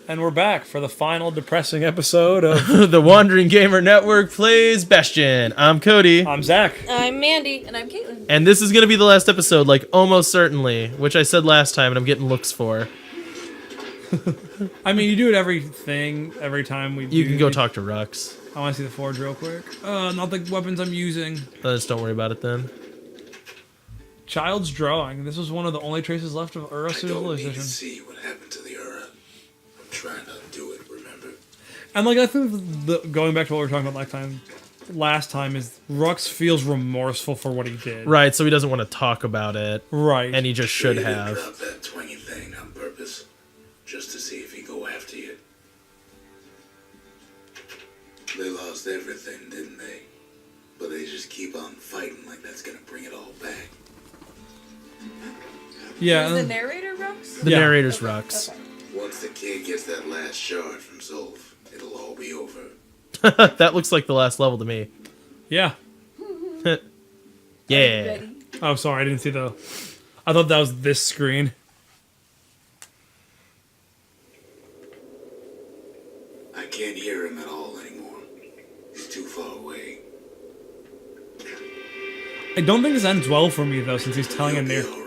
And we're back for the final depressing episode of The Wandering Gamer Network plays Bastion. I'm Cody. I'm Zach. I'm Mandy. And I'm Caitlin. And this is going to be the last episode, like, almost certainly, which I said last time and I'm getting looks for. I mean, you do it every time we do. You can go talk to Rucks. I want to see the forge real quick. Not the weapons I'm using. Just don't worry about it then. Child's drawing. This was one of the only traces left of Ura civilization. I don't need to see what happened to the Ura. I'm trying to undo it, remember? And like, I think going back to what we were talking about last time is Rucks feels remorseful for what he did. Right, so he doesn't want to talk about it. Right. And he just should You didn't have. drop that twangy thing on purpose, just to see if he'd go after you. They lost everything, didn't they? But they just keep on fighting like that's gonna bring it all back. Yeah. Is the narrator Rucks? The Yeah. narrator's Rucks. Okay. Once the kid gets that last shard from Zulf, it'll all be over. That looks like the last level to me. Yeah. Yeah. Ready? Oh, sorry, I didn't see the... I thought that was this screen. I can't hear him at all anymore. He's too far away. I don't think this ends well for me, though, since he's telling a He'll be narrator. all right.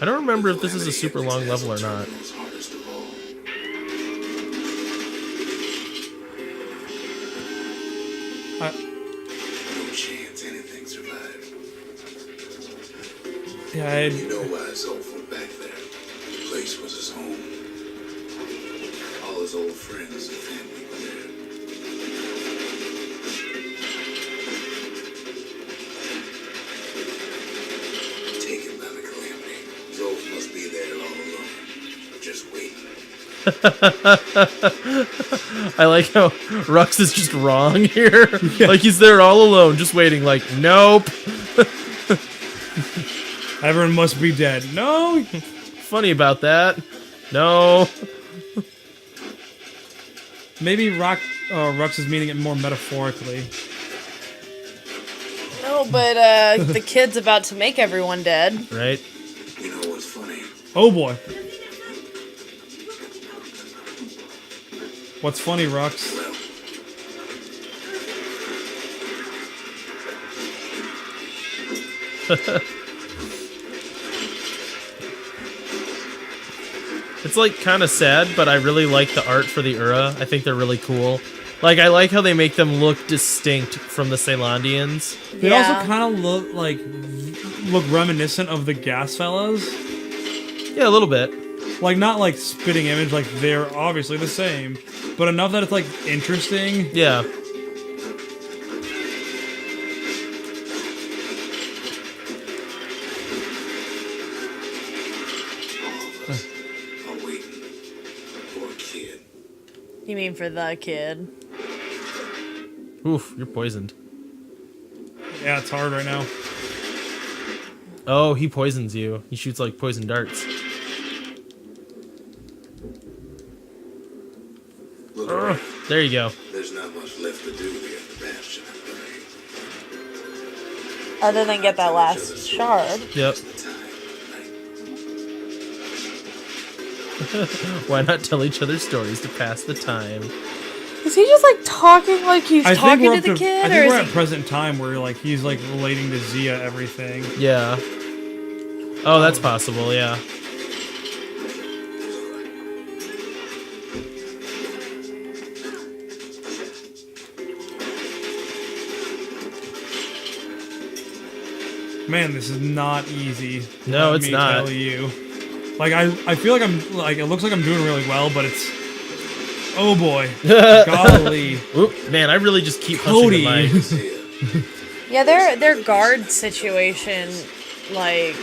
I don't remember if this is a super long level or not. Hardest of all. No chance anything survived. Yeah, You know why Zulf went back there. The place was his home. All his old friends and family were there. Taken by the calamity. Zulf must be there all alone. Just waiting. I like how Rux is just wrong here. Like he's there all alone, just waiting, like, nope. everyone must be dead. No! Funny about that. No. Maybe Rux is meaning it more metaphorically. No, but the kid's about to make everyone dead. Right? You know what's funny? Oh, boy. What's funny, Rux? Well, It's like kind of sad, but I really like the art for the Ura. I think they're really cool. Like I like how they make them look distinct from the Ceylandians. They Yeah. also kind of look reminiscent of the Gas Fellas. Yeah, a little bit. Like, not like spitting image, like they're obviously the same, but enough that it's like interesting. Yeah. all of us are waiting. Poor kid. You mean for the kid? Oof, you're poisoned. Yeah, it's hard right now. Oh, he poisons you. He shoots like poison darts. Look around. There you go. There's not much left to do to get the Bastion, I believe. Other than get that last shard. Yep. Time, right? Why not tell each other stories to pass the time? Is he just like talking like he's talking to the kid, I or think we're is at present time where like he's like relating to Zia everything. Yeah. Oh, that's possible, yeah. Man, this is not easy. No, let it's me not. Tell you, like I feel like I'm like it looks like I'm doing really well, but it's oh boy, golly, Oop, man, I really just keep punching Cody. the mic. See ya. yeah, their guard situation, like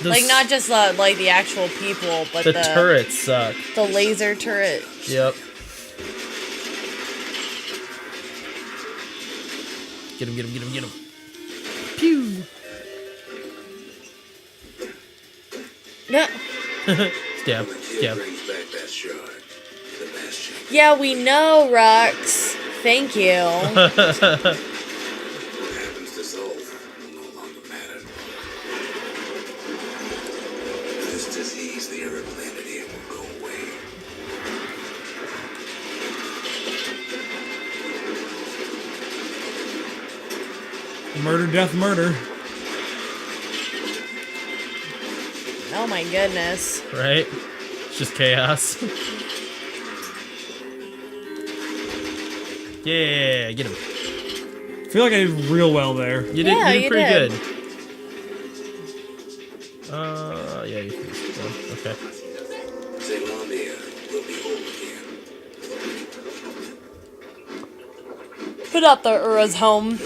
not just like the actual people, but The turrets suck. the laser turret. Yep. Get him, get him, get him, get him. Pew! No. Stab, When the kid stab. brings back that shard, the Bastion. Yeah, we know, Rucks. Thank you. What happens to Zulf will no Murder, death, murder. Oh my goodness. Right? It's just chaos. Yeah, get him. I feel like I did real well there. You did, Yeah, you did you pretty did. good. Yeah, you finished one. Okay. Zelandia will be whole again. Put out the Ura's home.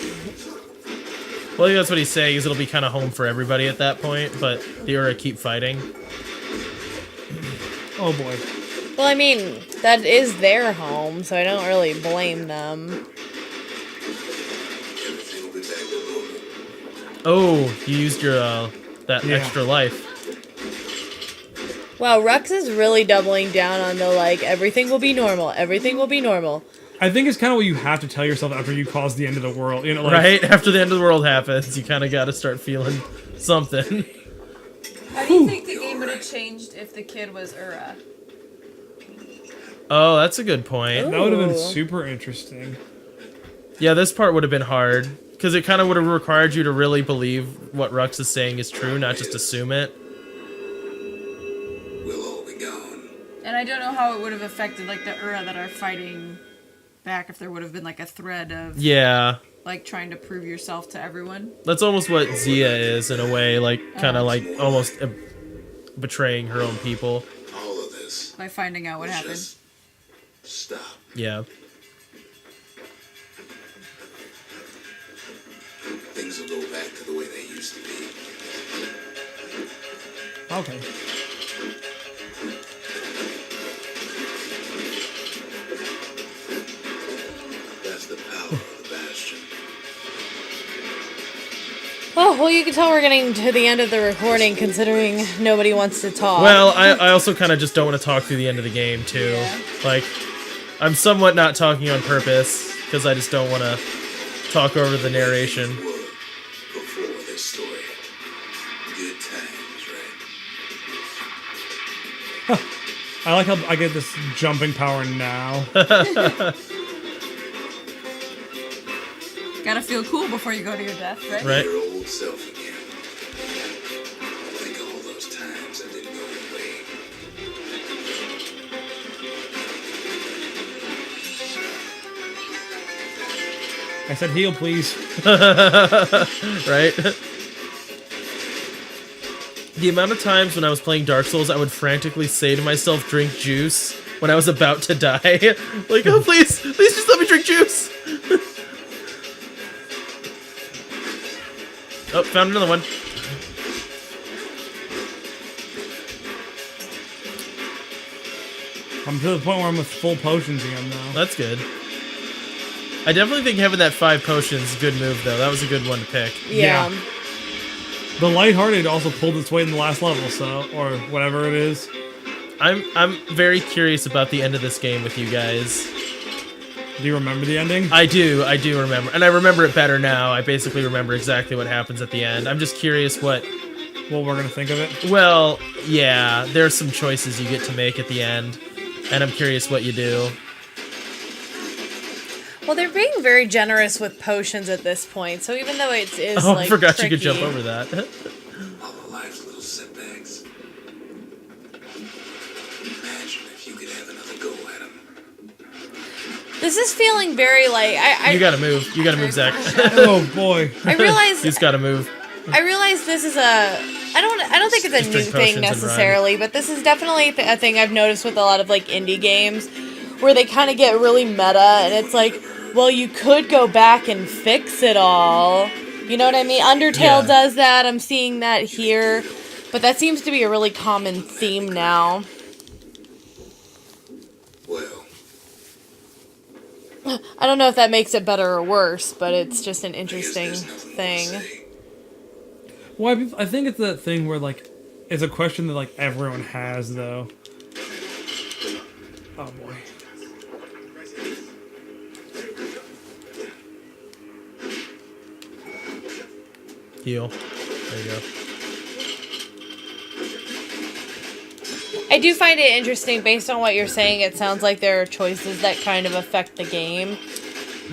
Well, I think that's what he's saying, is it'll be kind of home for everybody at that point, but the Ura keep fighting. Oh boy. Well, I mean, that is their home, so I don't really blame them. Everything will be back to normal. Oh, you used your, that Yeah. extra life. Wow, Rucks is really doubling down on the, like, everything will be normal, everything will be normal. I think it's kind of what you have to tell yourself after you cause the end of the world. You know, like, Right? After the end of the world happens, you kind of got to start feeling something. How do you think the game would have changed if the kid was Ura? Oh, that's a good point. That would have been Ooh. super interesting. Yeah, this part would have been hard, because it kind of would have required you to really believe what Rux is saying is true, not just assume it. We'll all be gone. And I don't know how it would have affected like the Ura that are fighting back if there would have been like a thread of Yeah. like trying to prove yourself to everyone. That's almost what Zia is, in a way, like, kind of like almost betraying her own people. All of this. By finding out what will happened. just stop. Yeah. Things will go back to the way they used to be. Okay. That's the power of the Bastion. Oh, well, you can tell we're getting to the end of the recording, considering nobody wants to talk. Well, I also kind of just don't want to talk through the end of the game, too. Yeah. Like, I'm somewhat not talking on purpose, because I just don't want to talk over the narration. Were before this story. Good times, right? I like how I get this jumping power now. Gotta feel cool before you go to your death, right? Right? Your old self again. Think of all those times that didn't go your way. I said heal, please. Right? The amount of times when I was playing Dark Souls, I would frantically say to myself, drink juice, when I was about to die. Like, oh, please, please just let me drink juice. Oh, found another one. I'm to the point where I'm with full potions again now. That's good. I definitely think having that 5 potions is a good move, though. That was a good one to pick. yeah. yeah. The lighthearted also pulled its weight in the last level, so, or whatever it is. I'm very curious about the end of this game with you guys. Do you remember the ending? I do remember. And I remember it better now. I basically remember exactly what happens at the end. I'm just curious what... What we're gonna think of it? Well, yeah, there's some choices you get to make at the end. And I'm curious what you do. Well, they're being very generous with potions at this point, so even though it is, Oh, like, I forgot tricky, you could jump over that. All of life's little setbacks. Imagine if you could have another go at them. This is feeling very, like, You gotta move. You gotta move, Zach. Oh boy. I realize You just gotta move. this is a... I don't think it's a Just new drink thing potions and run. necessarily, but this is definitely a thing I've noticed with a lot of, like, indie games, where they kind of get really meta, and it's like, well, you could go back and fix it all. You know what I mean? Undertale Yeah. does that. I'm seeing that here. But that seems to be a really common theme now. Well, I don't know if that makes it better or worse, but it's just an I guess interesting there's nothing more to thing. say. Well, I think it's that thing where, like, it's a question that, like, everyone has, though. Oh boy. Heal. There you go. I do find it interesting, based on what you're saying, it sounds like there are choices that kind of affect the game.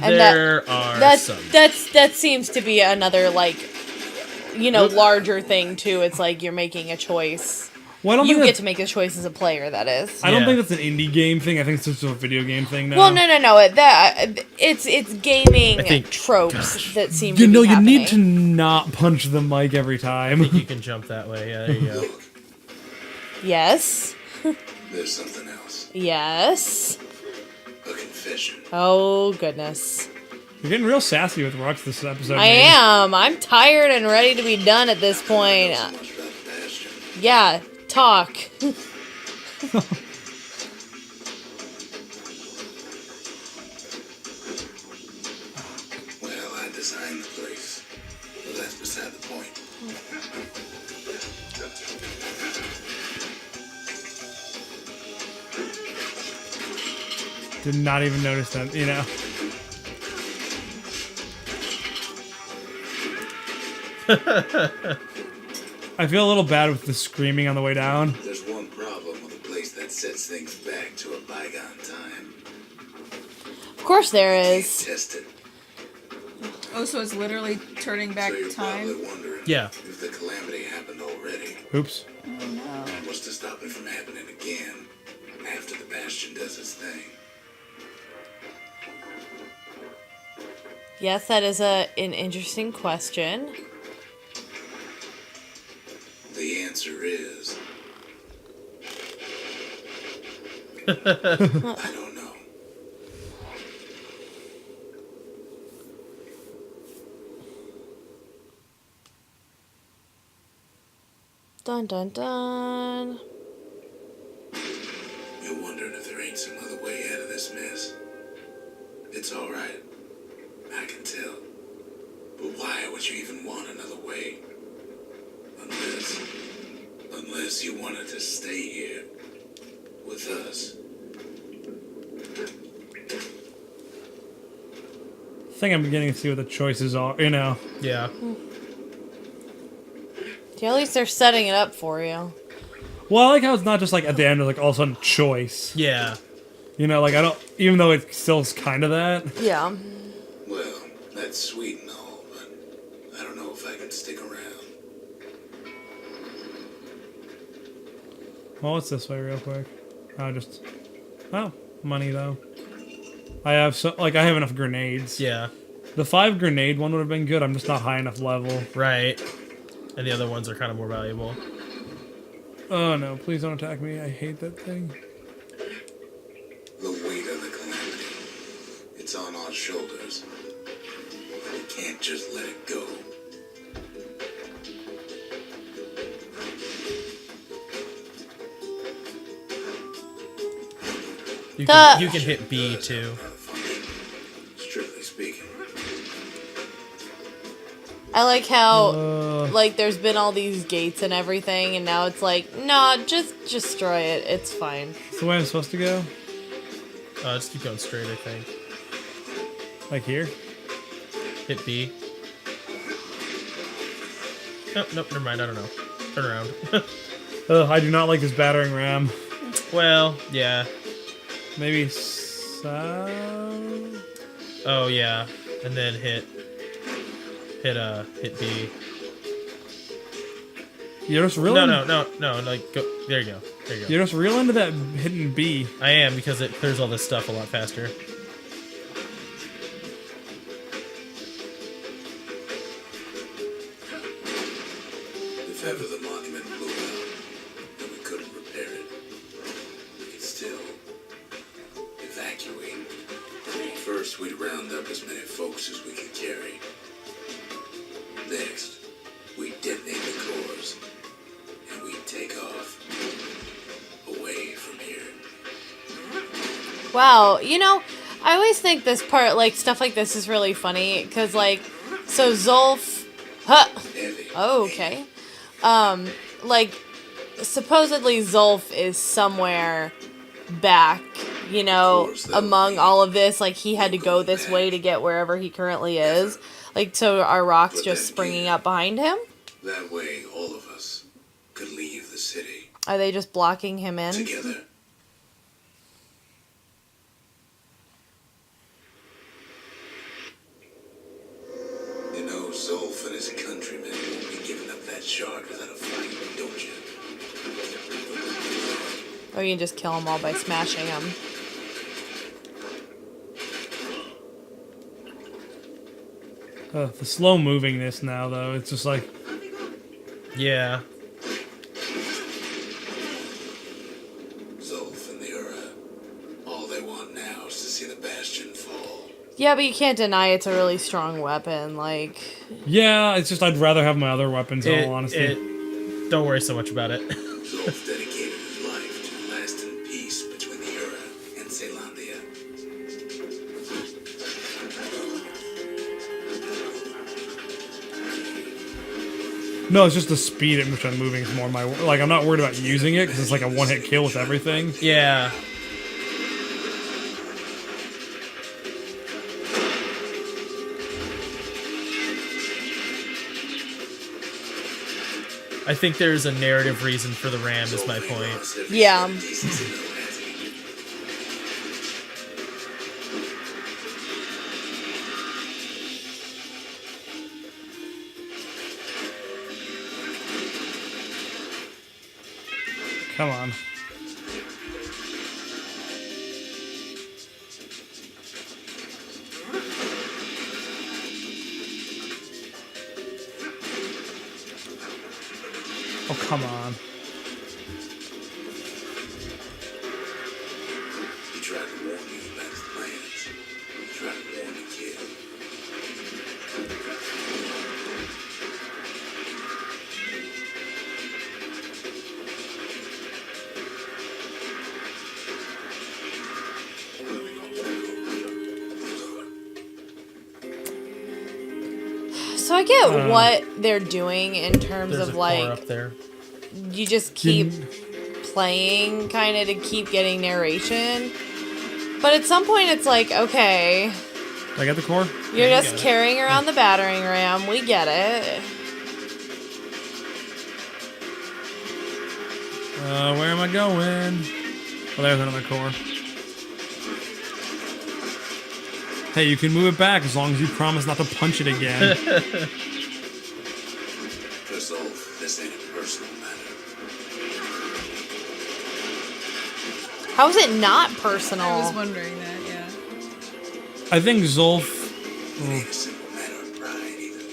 And There are that's some. that seems to be another like, larger thing too. It's like you're making a choice. Well, I don't You think get that's, to make a choice as a player. That is. I don't Yeah. think that's an indie game thing. I think it's just a video game thing now. Well, no. It's gaming I think- tropes that seem You to know, be you happening. need to not punch the mic every time. You can jump that way. Yeah, there you go. Look, Yes. there's something else. Yes. A confession. Oh goodness. You're getting real sassy with Rucks this episode. I man. am. I'm tired and ready to be done at this point. So much about the Bastion. Yeah. Talk. Well, I designed the place, but that's beside the point. Did not even notice that, you know. I feel a little bad with the screaming on the way down. There's one problem with a place that sets things back to a bygone time. Of course there is. Test it. Oh, so it's literally turning back So you're time? probably wondering Yeah. if the calamity happened already. Oops. What's to stop it from happening again after the Bastion does its thing? Yes, that is an interesting question. The answer is I don't know. Dun dun dun. You're wondering if there ain't some other way out of this mess. It's alright. I can tell. But why would you even want another way? Unless you wanted to stay here with us. I think I'm beginning to see what the choices are, you know. Yeah. Yeah, at least they're setting it up for you. Well, I like how it's not just like at the end, like all of a sudden choice. Yeah. You know, like I don't, even though it still is kind of that. Yeah. Well, that's sweet and all, but I don't know if I can stick around. Well, it's this way real quick. Oh, money though. I have I have enough grenades. Yeah. The 5 grenade one would have been good. I'm just not high enough level. Right. And the other ones are kind of more valuable. Oh no, please don't attack me. I hate that thing. The weight of the calamity. It's on our shoulders. We can't just let it go. You can hit B too. Strictly speaking. I like how, Uh, like, there's been all these gates and everything, and now it's like, nah, just destroy it. It's fine. it's the way I'm supposed to go. Just keep going straight, I think. Like here. Hit B. Nope, never mind. I don't know. Turn around. I do not like this battering ram. Well, yeah. Maybe so. Oh, yeah. And then hit B. You're just real. No, like, go. There you go. There you go. You're just real into that hitting B. I am, because it clears all this stuff a lot faster. If ever the monument blew out and we couldn't repair it, we could still evacuate. First, we'd round up as many folks as we could carry. Next, we'd detonate the cores and we'd take off away from here. Wow, I always think this part, like, stuff like this is really funny, because, like, so Zulf... Huh. Heavy. Oh, okay. Like, supposedly Zulf is somewhere back, among all of this. Like, he had to go this way to get wherever he currently is. Like, so are rocks just springing up behind him? That way, all of us could leave the city Are they just blocking him in? Or you can just kill them all by smashing them. The slow movingness now, though, it's just like, Yeah. Zulf and the Ura, all they want now is to see the Bastion fall. Yeah, but you can't deny it's a really strong weapon. Like, yeah, it's just I'd rather have my other weapons, in all honesty. Don't worry so much about it. Zulf dedicated his life to lasting peace between the Ura and Zealandia. No, it's just the speed at which I'm moving is more my... Like, I'm not worried about using it, because it's like a one-hit kill with everything. Yeah. I think there's a narrative reason for the ram, is my point. yeah. Come on. Oh, come on. He tried to warn you about his plans. He tried to warn the kid. So I get what they're doing in terms There's of a core like up there. you just keep playing kind of to keep getting narration. But at some point it's like, okay, Did I get the core? you're Yeah, you just got it. carrying around the battering ram. We get it. Where am I going? Oh, there's another core. Hey, you can move it back as long as you promise not to punch it again. For Zulf, this ain't a personal matter. How is it not I was personal? wondering that, yeah. I think Zulf... It ain't a simple matter of pride either.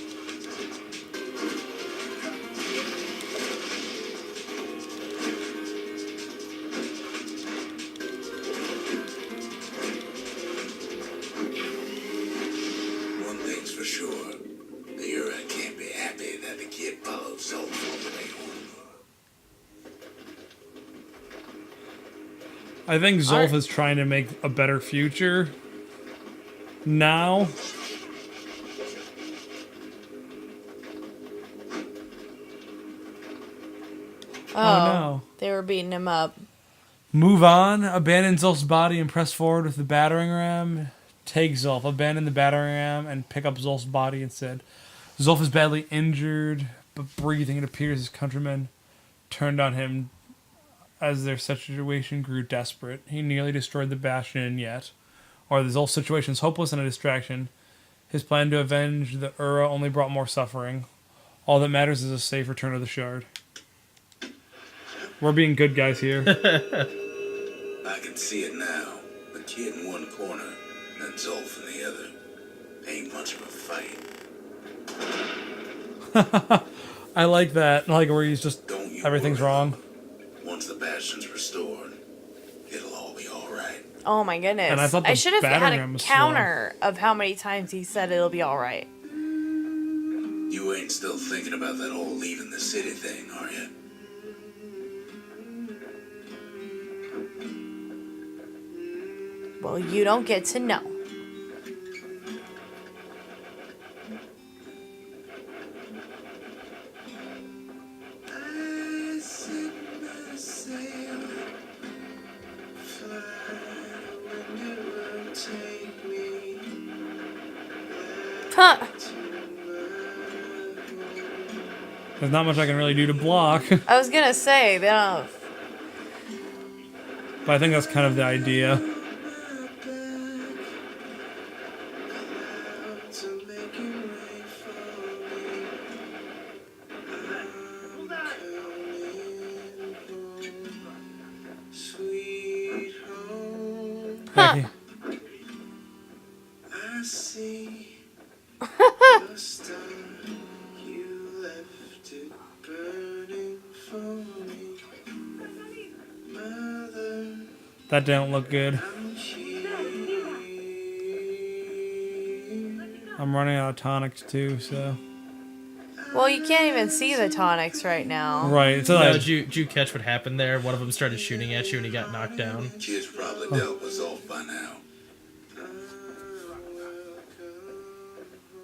One thing's for sure, the Ura can't be happy that the kid followed Zulf all the way home. I think Zulf is trying to make a better future. Now. Oh, no. They were beating him up. Move on, abandon Zulf's body and press forward with the battering ram. Take Zulf, abandon the battering ram and pick up Zulf's body instead. Zulf is badly injured, but breathing. It appears his countrymen turned on him as their situation grew desperate. He nearly destroyed the Bastion yet. Or the Zulf situation is hopeless and a distraction. His plan to avenge the Ura only brought more suffering. All that matters is a safe return of the shard. We're being good guys here. I can see it now. The kid in one corner and Zulf in the other. Ain't much of a fight. I like that. Like where he's just Don't you everything's worry. wrong. Once the Bastion's restored, it'll all be alright. Oh my goodness. And I thought I the should have battering had ram a was counter of how many times he said it'll be alright. You ain't still thinking about that whole leaving the city thing, are you? Well, you don't get to know. Huh. There's not much I can really do to block. I was gonna say, But I think that's kind of the idea. Becky. I see the star, you left it burning for me. Mother, That didn't look good. I'm here. I'm running out of tonics too, so. Well, you can't even see the tonics right now. Right. So No, like, did you catch what happened there? One of them started shooting at you and he got knocked down. Kid's probably dealt with Zulf by now.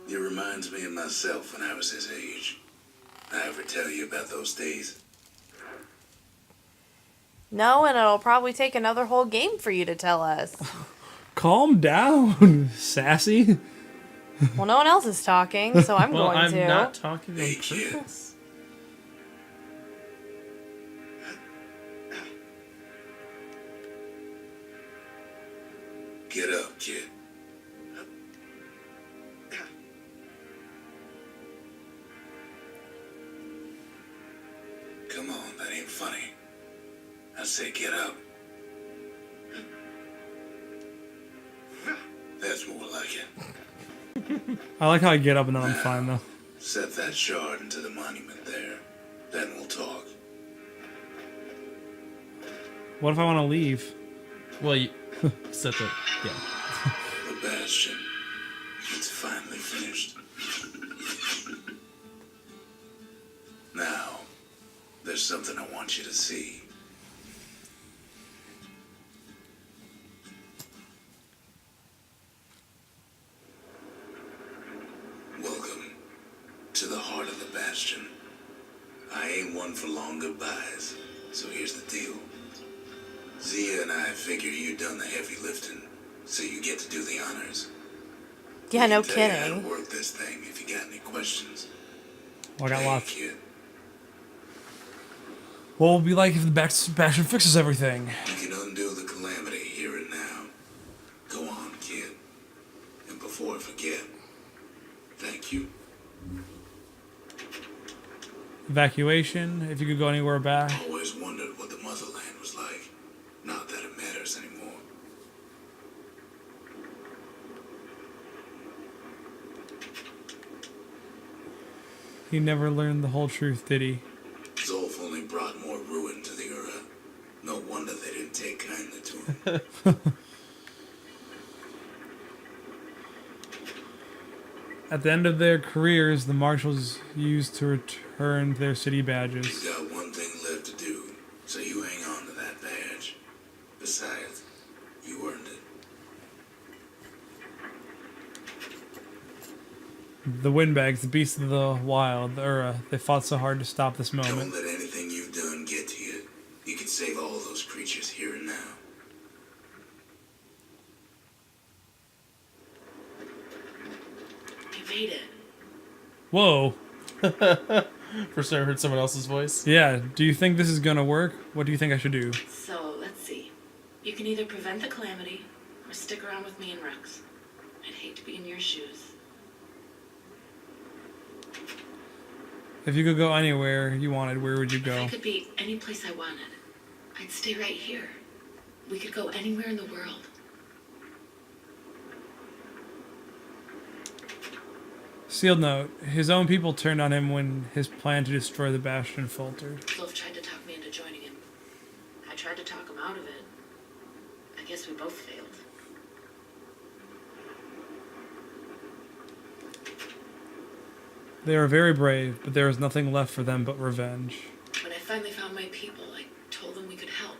It reminds me of myself when I was his age. I ever tell you about those days? No, and it'll probably take another whole game for you to tell us. calm down, sassy. Well, no one else is talking, so I'm Well, going I'm to. not talking on Hey, kid. purpose. Get up, kid. Come on, that ain't funny. I say get up. That's more like it. I like how I get up and then I'm fine though. Set that shard into the monument there. Then we'll talk. What if I want to leave? Well, you set the yeah. The Bastion. It's finally finished. Now, there's something I want you to see. Welcome to the heart of the Bastion. I ain't one for long goodbyes, so here's the deal. Zia and I figure you done the heavy lifting, so you get to do the honors. Yeah, no Tell you how to kidding. work this thing if you got any questions. Well, I got Hey, lots. kid, What will it be like if the Bastion fixes everything? you can undo the calamity here and now. Go on, kid. And before I forget, thank you. Evacuation. If you could go anywhere back. Always wondered what the motherland was like. Not that it matters anymore. He never learned the whole truth, did he? Zulf only brought more ruin to the Ura. No wonder they didn't take kindly to him. At the end of their careers, the marshals used to return their city badges. You got one thing left to do, so you hang on to that badge. Besides, you earned it. The windbags, the beasts of the wild, the Ura, they fought so hard to stop this Don't moment. let anything you've done get to you. You can save all those creatures here and now. You made it. Whoa. First I heard someone else's voice. Yeah, do you think this is gonna work? What do you think I should do? So, let's see. You can either prevent the calamity, or stick around with me and Rucks. I'd hate to be in your shoes. If you could go anywhere you wanted, where would you If go? I could be any place I wanted, I'd stay right here. We could go anywhere in the world. Sealed note. His own people turned on him when his plan to destroy the Bastion faltered. Zulf tried to talk me into joining him. I tried to talk him out of it. I guess we both failed. They are very brave, but there is nothing left for them but revenge. When I finally found my people, I told them we could help.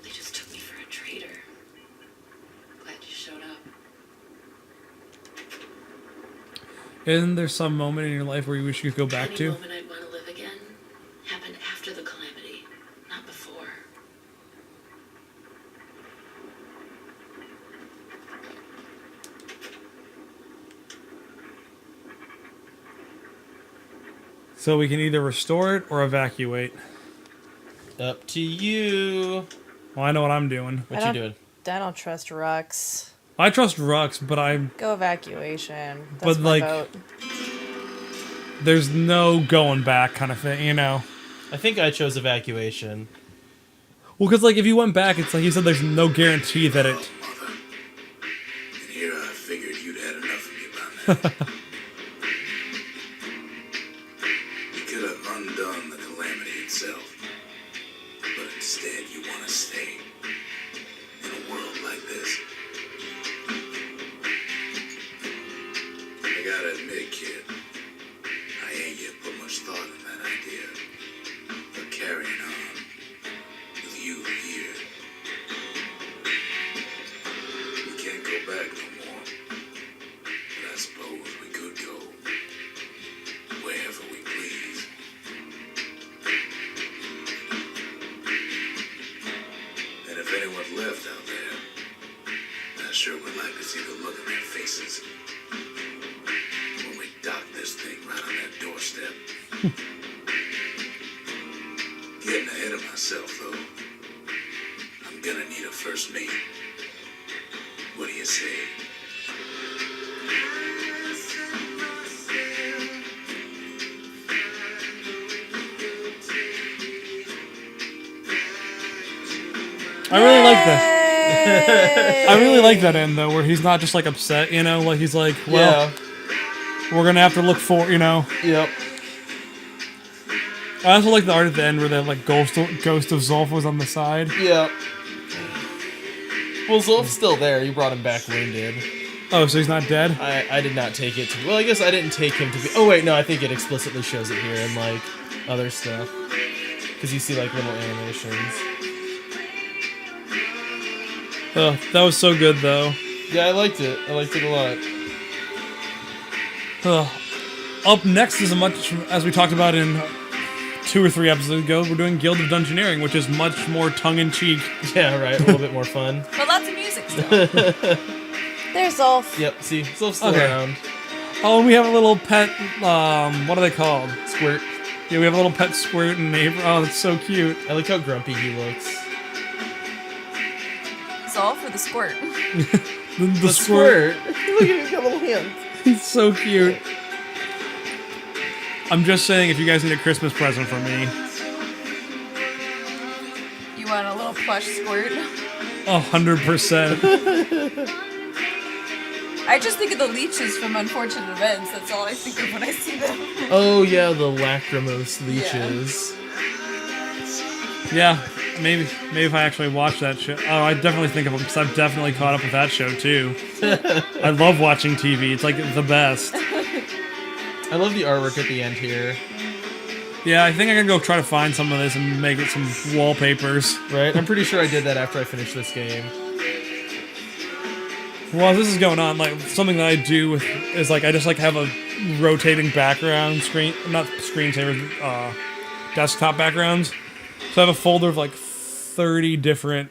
They just took me for a traitor. Glad you showed up. Isn't there some moment in your life where you wish you could go back Any to? moment I'd want to live again happened after the calamity, not before. So we can either restore it or evacuate. Up to you. Well, I know what I'm doing. What I you don't- doing? I don't trust Rucks. I trust Rucks, but Go evacuation. That's But, my like- vote. there's no going back kind of thing, you know? I think I chose evacuation. Well, because, like, if you went back, it's like you said, there's no guarantee that it You could have undone the calamity itself, but instead you want to stay in a world like this. I gotta admit, kid, I ain't yet put much thought in that idea. But carrying on with you here, we can't go back no more. But I suppose we could go wherever we please. And if anyone's left out there, I sure would like to see the look on their faces when we dock this thing right on that doorstep. Getting ahead of myself, though. I'm gonna need a first mate. What do you say? I really like that. I really like that end though, where he's not just like upset, you know, like he's like, well, we're gonna have to look for, you know. Yep. I also like the art at the end where the like ghost of Zulf was on the side. Yep. Well, Zulf's still there. You brought him back wounded. Oh, so he's not dead? I did not take it to... Well, I guess I didn't take him to be... Oh, wait, no, I think it explicitly shows it here in, like, other stuff. Because you see, like, little animations. Oh, that was so good though. Yeah, I liked it. I liked it a lot. Up next is a much, as we talked about in 2 or 3 episodes ago, we're doing Guild of Dungeoneering, which is much more tongue-in-cheek. Yeah, right. A little bit more fun. But lots of music still. There's Zulf. Yep, see, Zulf's still Okay. around. Oh, and we have a little pet, what are they called? Squirt. Yeah, we have a little pet squirt and neighbor. Oh, that's so cute. I like how grumpy he looks. Zulf or the squirt? The squirt. Look at his little hand. He's so cute. I'm just saying, if you guys need a Christmas present from me, You want a little plush squirt? 100%. I just think of the leeches from Unfortunate Events. That's all I think of when I see them. Oh, yeah, the lacrimose leeches. Yeah, maybe if I actually watch that show. Oh, I definitely think of them because I've definitely caught up with that show too. I love watching TV. It's like the best. I love the artwork at the end here. Yeah, I think I'm gonna go try to find some of this and make it some wallpapers. Right? I'm pretty sure I did that after I finished this game. While this is going on, like something that I do with is like I just like have a rotating background screen, not screensavers, desktop backgrounds. So I have a folder of like 30 different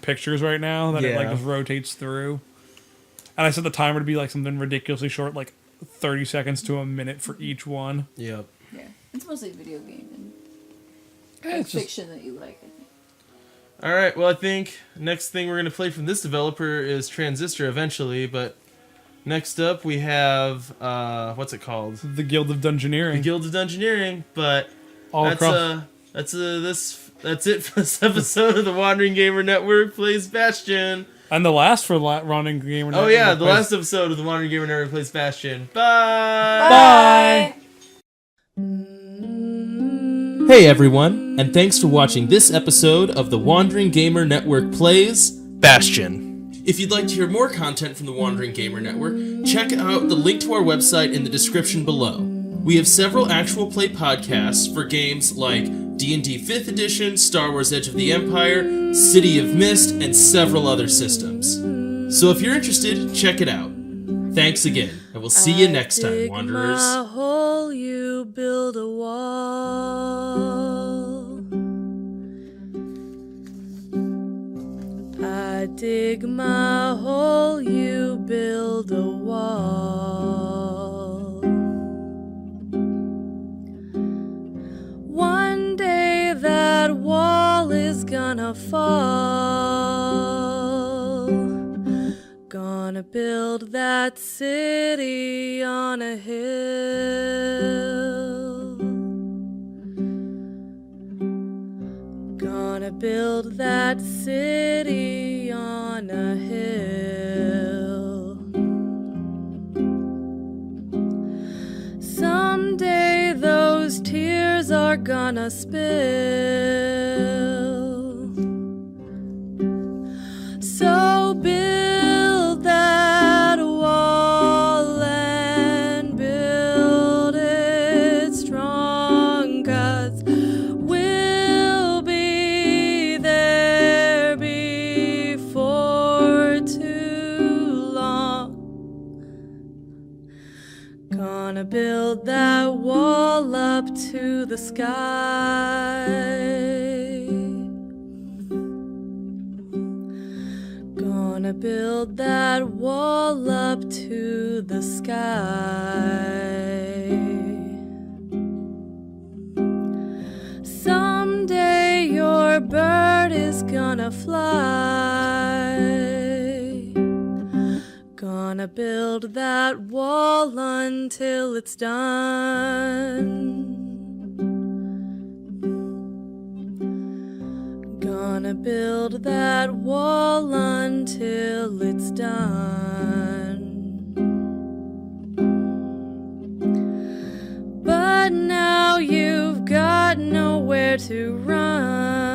pictures right now that it like Yeah. just rotates through. And I set the timer to be like something ridiculously short, like 30 seconds to a minute for each one. Yep. Yeah. It's mostly video game and It's just, fiction that you like, I think. All right, well, I think next thing we're going to play from this developer is Transistor eventually, but next up we have, what's it called? the Guild of Dungeoneering. The Guild of Dungeoneering, but All that's, across. that's it for this episode of the Wandering Gamer Network Plays Bastion. And the last for Running Gamer. Oh yeah, the last episode of the Wandering Gamer Network Plays Bastion. Bye! Bye! Hey everyone, and thanks for watching this episode of the Wandering Gamer Network Plays Bastion. If you'd like to hear more content from the Wandering Gamer Network, check out the link to our website in the description below. We have several actual play podcasts for games like D&D 5th Edition, Star Wars Edge of the Empire, City of Mist, and several other systems. So if you're interested, check it out. Thanks again, and we'll see you next time, Wanderers. My hole, you build a wall. I dig my hole, you build a wall. One day that wall is gonna fall. Gonna build that city on a hill. Gonna build that city on a hill. gonna spill. So build that wall and build it strong, 'cause we'll be there before too long. Gonna build that wall up to the sky. Gonna build that wall up to the sky. Someday your bird is gonna fly. Gonna build that wall until it's done. Gonna build that wall until it's done. But now you've got nowhere to run.